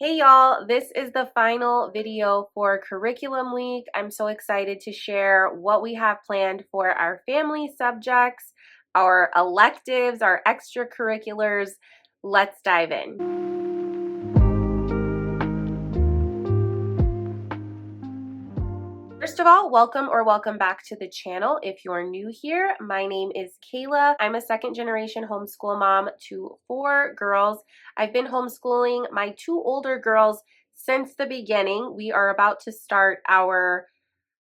Hey y'all, this is the final video for curriculum week. I'm so excited to share what we have planned for our family subjects, our electives, our extracurriculars. Let's dive in. First of all, welcome back to the channel. If you're new here, my name is Kayla. I'm a second generation homeschool mom to 4 girls. I've been homeschooling my 2 older girls since the beginning. We are about to start our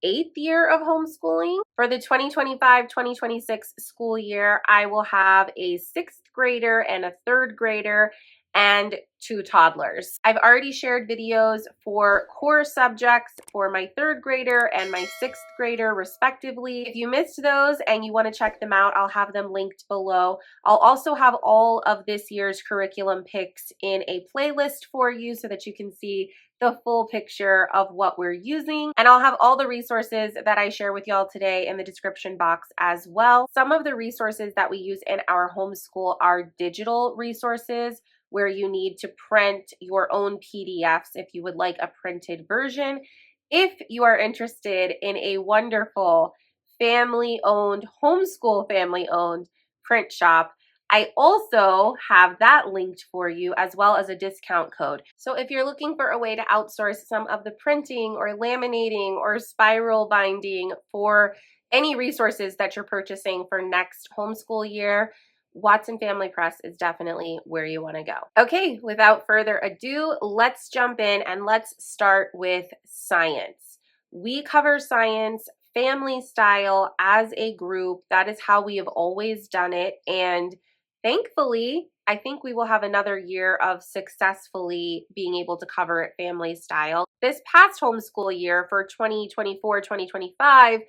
8th year of homeschooling. For the 2025-2026 school year, I will have a 6th grader and a 3rd grader and 2 toddlers. I've already shared videos for core subjects for my 3rd grader and my 6th grader respectively. If you missed those and you want to check them out, I'll have them linked below. I'll also have all of this year's curriculum picks in a playlist for you so that you can see the full picture of what we're using. And I'll have all the resources that I share with y'all today in the description box as well. Some of the resources that we use in our homeschool are digital resources where you need to print your own PDFs if you would like a printed version. If you are interested in a wonderful family-owned, homeschool family-owned print shop, I also have that linked for you as well as a discount code. So if you're looking for a way to outsource some of the printing or laminating or spiral binding for any resources that you're purchasing for next homeschool year, Watson Family Press is definitely where you want to go. Okay, without further ado, let's jump in and let's start with science. We cover science family style as a group. That is how we have always done it. And thankfully, I think we will have another year of successfully being able to cover it family style. This past homeschool year for 2024-2025,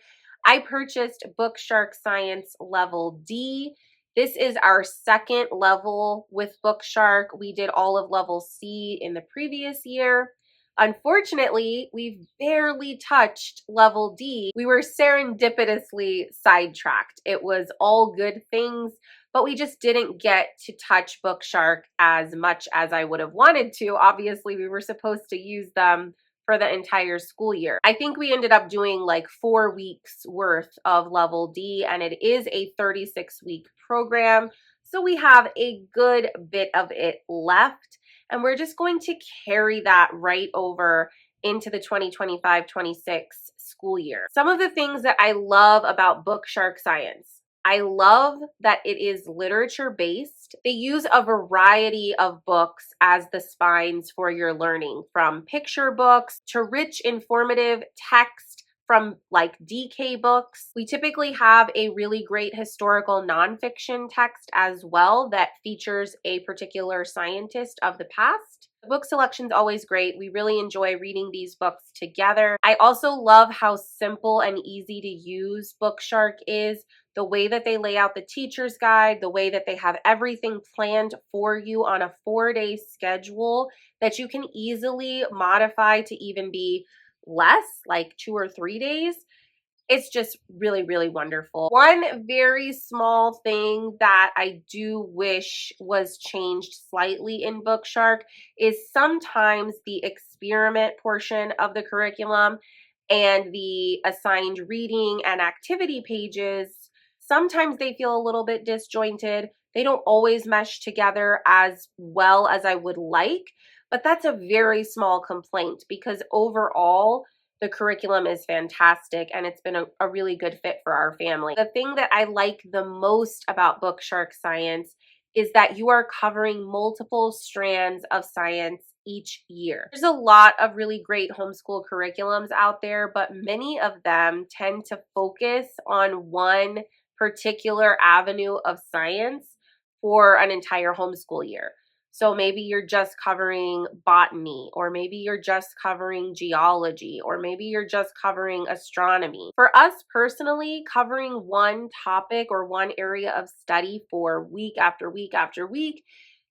I purchased Bookshark Science Level D. This is our 2nd level with Bookshark. We did all of Level C in the previous year. Unfortunately, we've barely touched Level D. We were serendipitously sidetracked. It was all good things, but we just didn't get to touch Bookshark as much as I would have wanted to. Obviously, we were supposed to use them for the entire school year. I think we ended up doing like 4 weeks worth of Level D, and it is a 36-week program. So we have a good bit of it left, and we're just going to carry that right over into the 2025-26 school year. Some of the things that I love about Bookshark Science. I love that it is literature-based. They use a variety of books as the spines for your learning, from picture books to rich, informative text from like DK books. We typically have a really great historical nonfiction text as well that features a particular scientist of the past. The book selection's always great. We really enjoy reading these books together. I also love how simple and easy to use Bookshark is. The way that they lay out the teacher's guide, the way that they have everything planned for you on a 4-day schedule that you can easily modify to even be less, like 2 or 3 days. It's just really, really wonderful. One very small thing that I do wish was changed slightly in Bookshark is sometimes the experiment portion of the curriculum and the assigned reading and activity pages, sometimes they feel a little bit disjointed. They don't always mesh together as well as I would like, but that's a very small complaint because overall, the curriculum is fantastic and it's been a really good fit for our family. The thing that I like the most about Bookshark Science is that you are covering multiple strands of science each year. There's a lot of really great homeschool curriculums out there, but many of them tend to focus on one particular avenue of science for an entire homeschool year. So maybe you're just covering botany, or maybe you're just covering geology, or maybe you're just covering astronomy. For us personally, covering one topic or one area of study for week after week after week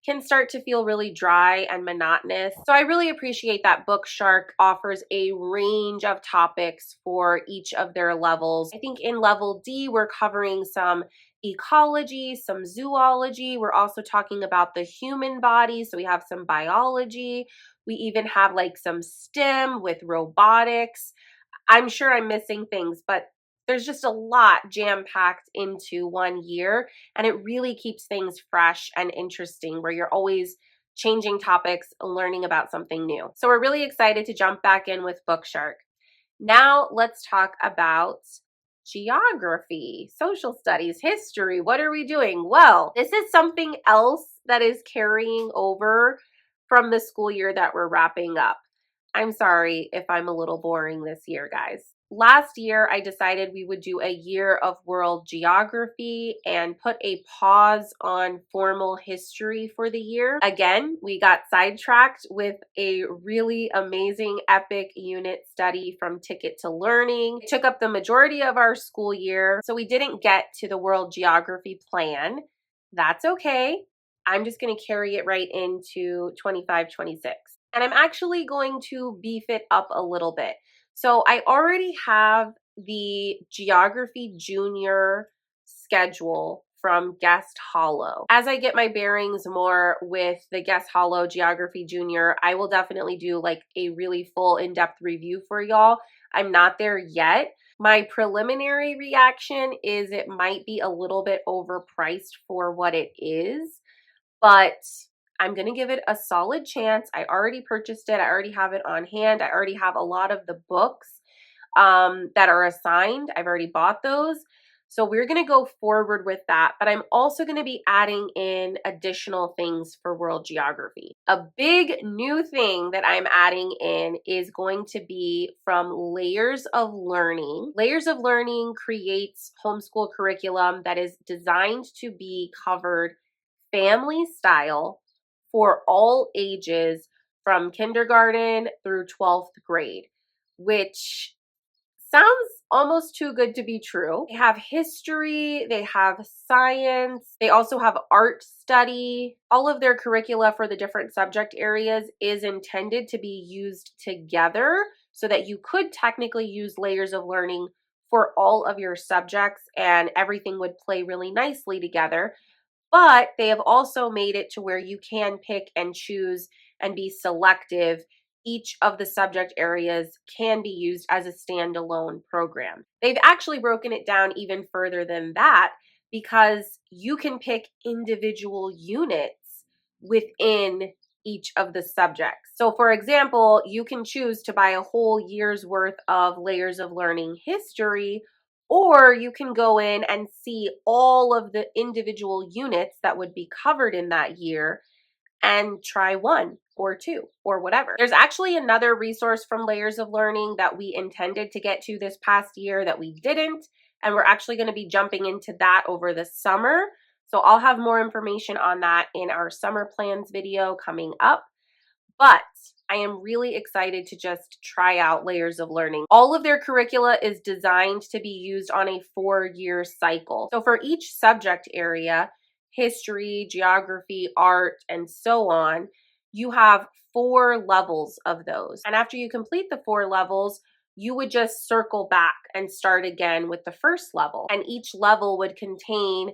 can start to feel really dry and monotonous. So I really appreciate that Bookshark offers a range of topics for each of their levels. I think in Level D, we're covering some ecology, some zoology. We're also talking about the human body, so we have some biology. We even have like some STEM with robotics. I'm sure I'm missing things, but there's just a lot jam-packed into one year, and it really keeps things fresh and interesting where you're always changing topics, learning about something new. So we're really excited to jump back in with Bookshark. Now let's talk about geography, social studies, history. What are we doing? Well, this is something else that is carrying over from the school year that we're wrapping up. I'm sorry if I'm a little boring this year, guys. Last year, I decided we would do a year of world geography and put a pause on formal history for the year. Again, we got sidetracked with a really amazing epic unit study from Ticket to Learning. It took up the majority of our school year, so we didn't get to the world geography plan. That's okay. I'm just going to carry it right into 25-26. And I'm actually going to beef it up a little bit. So I already have the Geography Junior schedule from Guest Hollow. As I get my bearings more with the Guest Hollow Geography Junior, I will definitely do like a really full in-depth review for y'all. I'm not there yet. My preliminary reaction is it might be a little bit overpriced for what it is, but I'm going to give it a solid chance. I already purchased it. I already have it on hand. I already have a lot of the books that are assigned. I've already bought those. So we're going to go forward with that. But I'm also going to be adding in additional things for world geography. A big new thing that I'm adding in is going to be from Layers of Learning. Layers of Learning creates homeschool curriculum that is designed to be covered family style for all ages from kindergarten through 12th grade, which sounds almost too good to be true. They have history, they have science, they also have art study. All of their curricula for the different subject areas is intended to be used together so that you could technically use Layers of Learning for all of your subjects and everything would play really nicely together. But they have also made it to where you can pick and choose and be selective. Each of the subject areas can be used as a standalone program. They've actually broken it down even further than that because you can pick individual units within each of the subjects. So for example, you can choose to buy a whole year's worth of Layers of Learning history, or you can go in and see all of the individual units that would be covered in that year and try one or two or whatever. There's actually another resource from Layers of Learning that we intended to get to this past year that we didn't, and we're actually going to be jumping into that over the summer. So I'll have more information on that in our summer plans video coming up. But I am really excited to just try out Layers of Learning. All of their curricula is designed to be used on a 4-year cycle. So for each subject area, history, geography, art, and so on, you have 4 levels of those. And after you complete the 4 levels, you would just circle back and start again with the first level. And each level would contain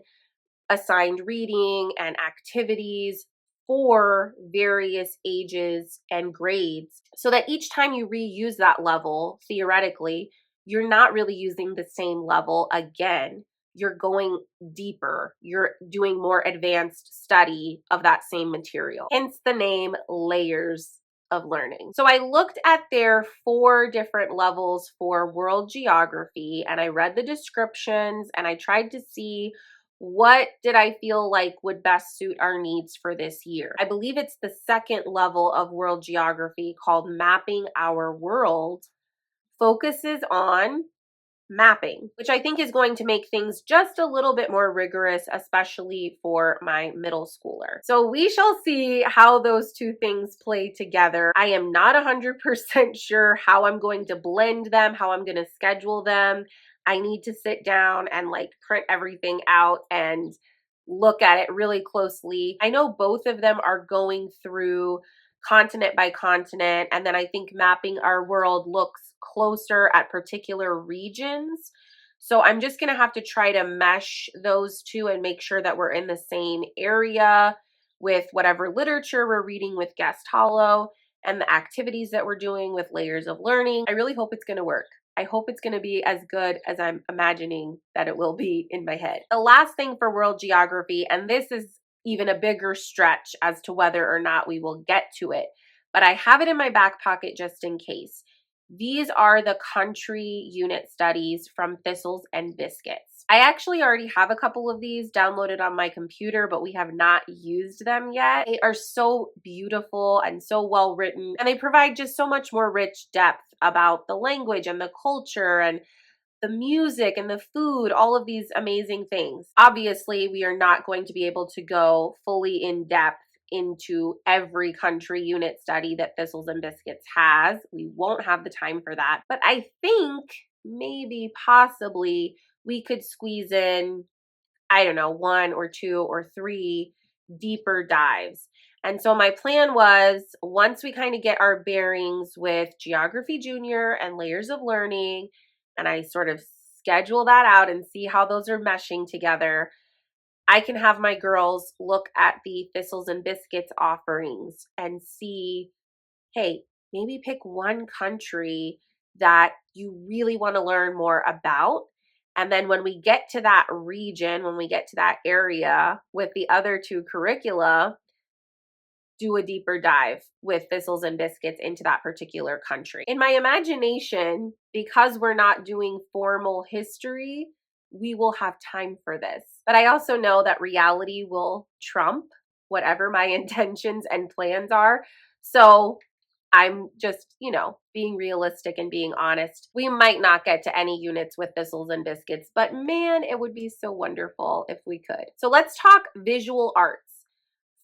assigned reading and activities for various ages and grades so that each time you reuse that level, theoretically, you're not really using the same level again. You're going deeper. You're doing more advanced study of that same material. Hence the name Layers of Learning. So I looked at their 4 different levels for world geography and I read the descriptions and I tried to see what did I feel like would best suit our needs for this year. I believe it's the 2nd level of world geography called Mapping Our World, focuses on mapping, which I think is going to make things just a little bit more rigorous, especially for my middle schooler. So we shall see how those 2 things play together. I am not 100% sure how I'm going to blend them, how I'm going to schedule them. I need to sit down and like print everything out and look at it really closely. I know both of them are going through continent by continent, and then I think Mapping Our World looks closer at particular regions. So I'm just going to have to try to mesh those two and make sure that we're in the same area with whatever literature we're reading with Guest Hollow and the activities that we're doing with Layers of Learning. I really hope it's going to work. I hope it's going to be as good as I'm imagining that it will be in my head. The last thing for world geography, and this is even a bigger stretch as to whether or not we will get to it, but I have it in my back pocket just in case. These are the country unit studies from Thistles and Biscuits. I actually already have a couple of these downloaded on my computer, but we have not used them yet. They are so beautiful and so well written, and they provide just so much more rich depth about the language and the culture and the music and the food, all of these amazing things. Obviously, we are not going to be able to go fully in depth into every country unit study that Thistles and Biscuits has. We won't have the time for that. But I think maybe possibly we could squeeze in, I don't know, 1 or 2 or 3 deeper dives. And so my plan was, once we kind of get our bearings with Geography Junior and Layers of Learning, and I sort of schedule that out and see how those are meshing together, I can have my girls look at the Thistles and Biscuits offerings and see, hey, maybe pick one country that you really want to learn more about. And then when we get to that region, when we get to that area with the other 2 curricula, do a deeper dive with Thistles and Biscuits into that particular country. In my imagination, because we're not doing formal history, we will have time for this. But I also know that reality will trump whatever my intentions and plans are. So I'm just, being realistic and being honest. We might not get to any units with Thistles and Biscuits, but man, it would be so wonderful if we could. So let's talk visual arts.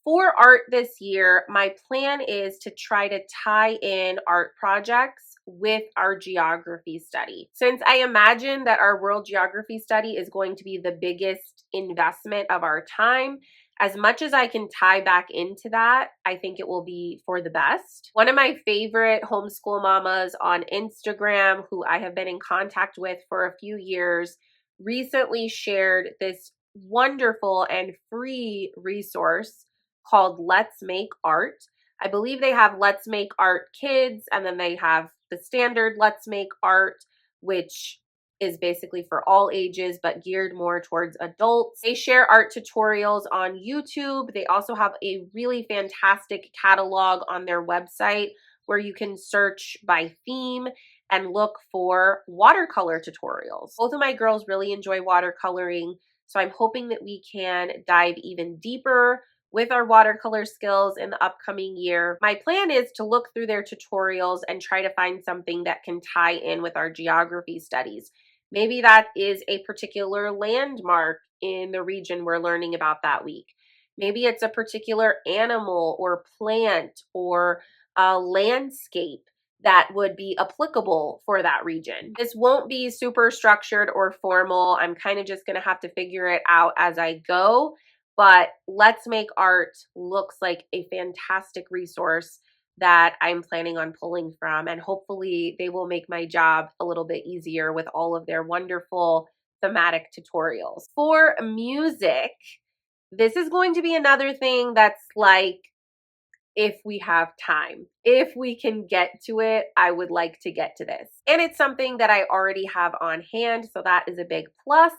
For art this year, my plan is to try to tie in art projects with our geography study. Since I imagine that our world geography study is going to be the biggest investment of our time, as much as I can tie back into that, I think it will be for the best. One of my favorite homeschool mamas on Instagram, who I have been in contact with for a few years, recently shared this wonderful and free resource called Let's Make Art. I believe they have Let's Make Art Kids, and then they have the standard Let's Make Art, which is basically for all ages, but geared more towards adults. They share art tutorials on YouTube. They also have a really fantastic catalog on their website where you can search by theme and look for watercolor tutorials. Both of my girls really enjoy watercoloring, so I'm hoping that we can dive even deeper with our watercolor skills in the upcoming year. My plan is to look through their tutorials and try to find something that can tie in with our geography studies. Maybe that is a particular landmark in the region we're learning about that week. Maybe it's a particular animal or plant or a landscape that would be applicable for that region. This won't be super structured or formal. I'm kind of just going to have to figure it out as I go. But Let's Make Art looks like a fantastic resource that I'm planning on pulling from, and hopefully they will make my job a little bit easier with all of their wonderful thematic tutorials. For music, this is going to be another thing that's like, if we have time. If we can get to it, I would like to get to this. And it's something that I already have on hand, so that is a big plus.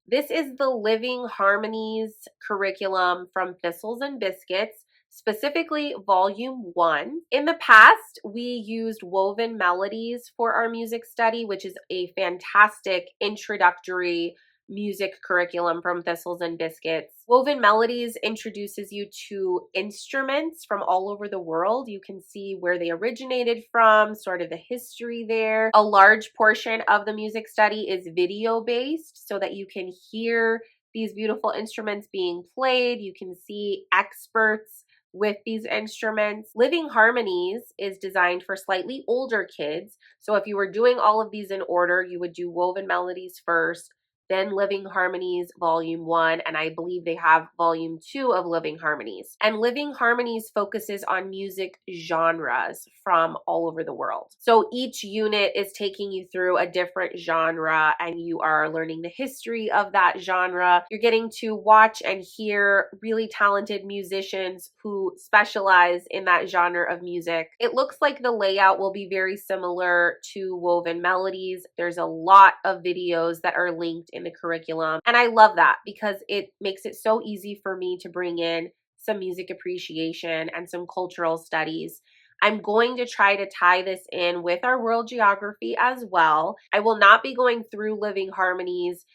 This is the Living Harmonies curriculum from Thistles and Biscuits, specifically Volume 1. In the past, we used Woven Melodies for our music study, which is a fantastic introductory music curriculum from Thistles and Biscuits. Woven Melodies introduces you to instruments from all over the world. You can see where they originated from, sort of the history there. A large portion of the music study is video-based so that you can hear these beautiful instruments being played. You can see experts with these instruments. Living Harmonies is designed for slightly older kids. So if you were doing all of these in order, you would do Woven Melodies first, been Living Harmonies Volume 1, and I believe they have Volume 2 of Living Harmonies. And Living Harmonies focuses on music genres from all over the world. So each unit is taking you through a different genre, and you are learning the history of that genre. You're getting to watch and hear really talented musicians who specialize in that genre of music. It looks like the layout will be very similar to Woven Melodies. There's a lot of videos that are linked in the curriculum, and I love that because it makes it so easy for me to bring in some music appreciation and some cultural studies. I'm going to try to tie this in with our world geography as well. I will not be going through Living Harmonies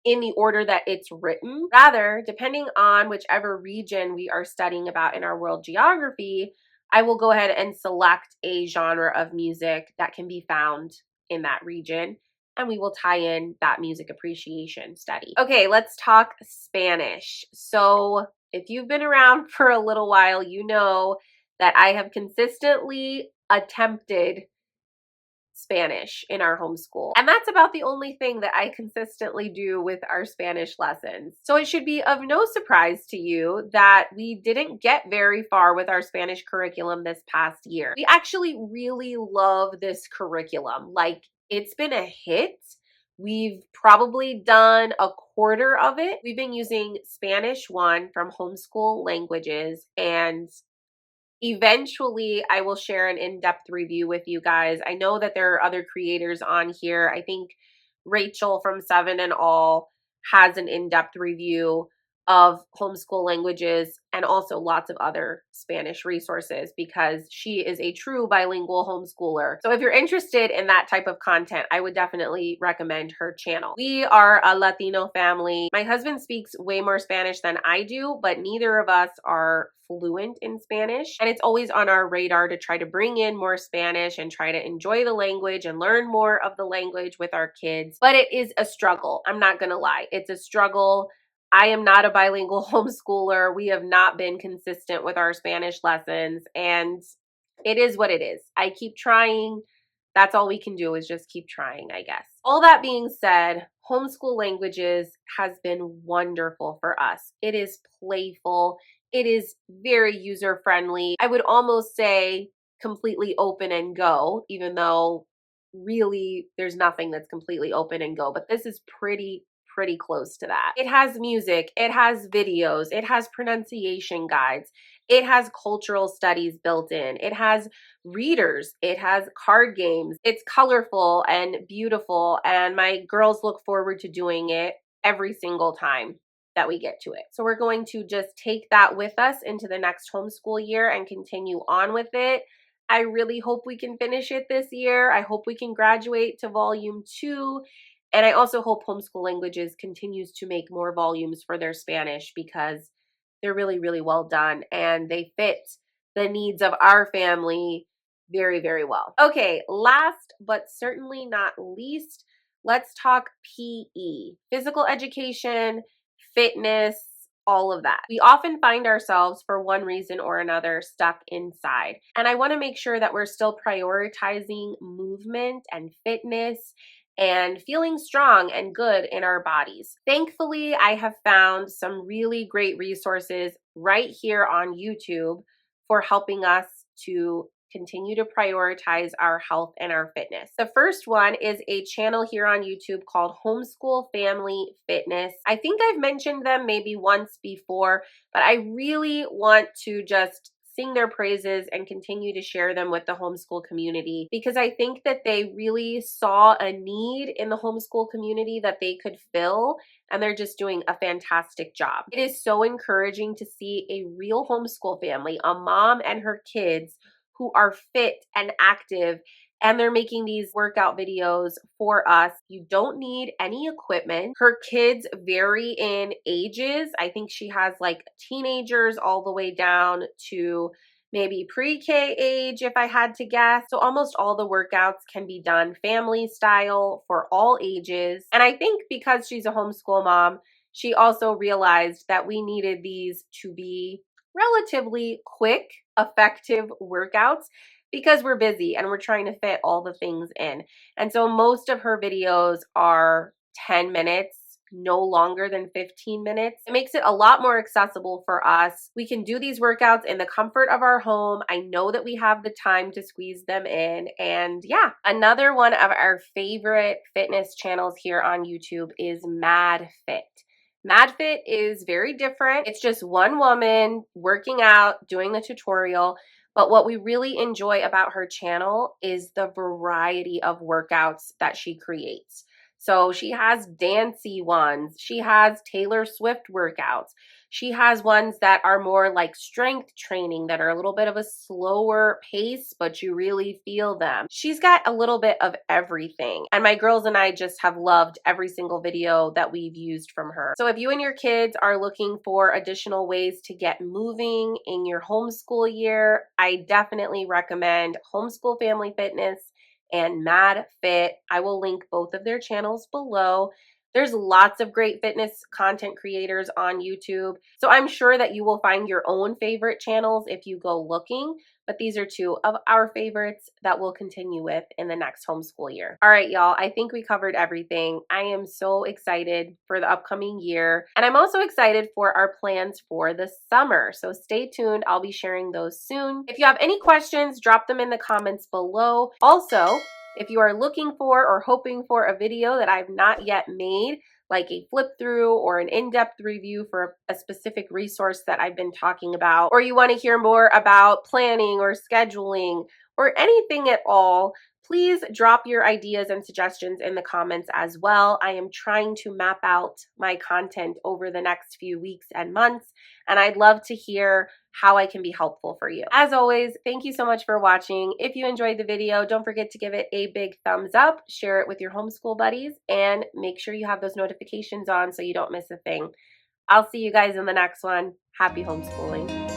in the order that it's written. Rather, depending on whichever region we are studying about in our world geography, I will go ahead and select a genre of music that can be found in that region, and we will tie in that music appreciation study. Okay, let's talk Spanish. So if you've been around for a little while, you know that I have consistently attempted Spanish in our homeschool. And that's about the only thing that I consistently do with our Spanish lessons. So it should be of no surprise to you that we didn't get very far with our Spanish curriculum this past year. We actually really love this curriculum. Like, it's been a hit. We've probably done a quarter of it. We've been using Spanish 1 from Homeschool Languages, and eventually I will share an in-depth review with you guys. I know that there are other creators on here. I think Rachel from 7 and All has an in-depth review of Homeschool Languages, and also lots of other Spanish resources because she is a true bilingual homeschooler. So if you're interested in that type of content, I would definitely recommend her channel. We are a Latino family. My husband speaks way more Spanish than I do, but neither of us are fluent in Spanish, and it's always on our radar to try to bring in more Spanish and try to enjoy the language and learn more of the language with our kids. But it is a struggle. I'm not gonna lie. It's a struggle. I am not a bilingual homeschooler. We have not been consistent with our Spanish lessons, and it is what it is. I keep trying. That's all we can do, is just keep trying, I guess. All that being said, Homeschool Languages has been wonderful for us. It is playful. It is very user-friendly. I would almost say completely open and go, even though really there's nothing that's completely open and go, but this is pretty close to that. It has music, it has videos, it has pronunciation guides, it has cultural studies built in, it has readers, it has card games. It's colorful and beautiful, and my girls look forward to doing it every single time that we get to it. So we're going to just take that with us into the next homeschool year and continue on with it. I really hope we can finish it this year. I hope we can graduate to volume 2. And I also hope Homeschool Languages continues to make more volumes for their Spanish, because they're really well done and they fit the needs of our family very well. Okay, last but certainly not least, let's talk PE, physical education, fitness, all of that. We often find ourselves, for one reason or another, stuck inside. And I want to make sure that we're still prioritizing movement and fitness and feeling strong and good in our bodies. Thankfully, I have found some really great resources right here on YouTube for helping us to continue to prioritize our health and our fitness. The first one is a channel here on YouTube called Homeschool Family Fitness. I think I've mentioned them maybe once before, but I really want to just sing their praises and continue to share them with the homeschool community, because I think that they really saw a need in the homeschool community that they could fill, and they're just doing a fantastic job. It is so encouraging to see a real homeschool family, a mom and her kids, who are fit and active, and they're making these workout videos for us. You don't need any equipment. Her kids vary in ages. I think she has like teenagers all the way down to maybe pre-K age, if I had to guess. So almost all the workouts can be done family style for all ages. And I think because she's a homeschool mom, she also realized that we needed these to be relatively quick, effective workouts, because we're busy and we're trying to fit all the things in. And so most of her videos are 10 minutes no longer than 15 minutes. It makes it a lot more accessible for us. We can do these workouts in the comfort of our home. I know that we have the time to squeeze them in. And yeah, another one of our favorite fitness channels here on YouTube is Mad Fit. MadFit is very different. It's just one woman working out, doing the tutorial. But what we really enjoy about her channel is the variety of workouts that she creates. So she has dancey ones. She has Taylor Swift workouts. She has ones that are more like strength training that are a little bit of a slower pace, but you really feel them. She's got a little bit of everything. And my girls and I just have loved every single video that we've used from her. So if you and your kids are looking for additional ways to get moving in your homeschool year, I definitely recommend Homeschool Family Fitness and Mad Fit. I will link both of their channels below. There's lots of great fitness content creators on YouTube, so I'm sure that you will find your own favorite channels if you go looking, but these are two of our favorites that we'll continue with in the next homeschool year. All right, y'all, I think we covered everything. I am so excited for the upcoming year, and I'm also excited for our plans for the summer, so stay tuned. I'll be sharing those soon. If you have any questions, drop them in the comments below. Also, if you are looking for or hoping for a video that I've not yet made, like a flip through or an in-depth review for a specific resource that I've been talking about, or you want to hear more about planning or scheduling or anything at all, please drop your ideas and suggestions in the comments as well. I am trying to map out my content over the next few weeks and months, and I'd love to hear how I can be helpful for you. As always, thank you so much for watching. If you enjoyed the video, don't forget to give it a big thumbs up, share it with your homeschool buddies, and make sure you have those notifications on so you don't miss a thing. I'll see you guys in the next one. Happy homeschooling.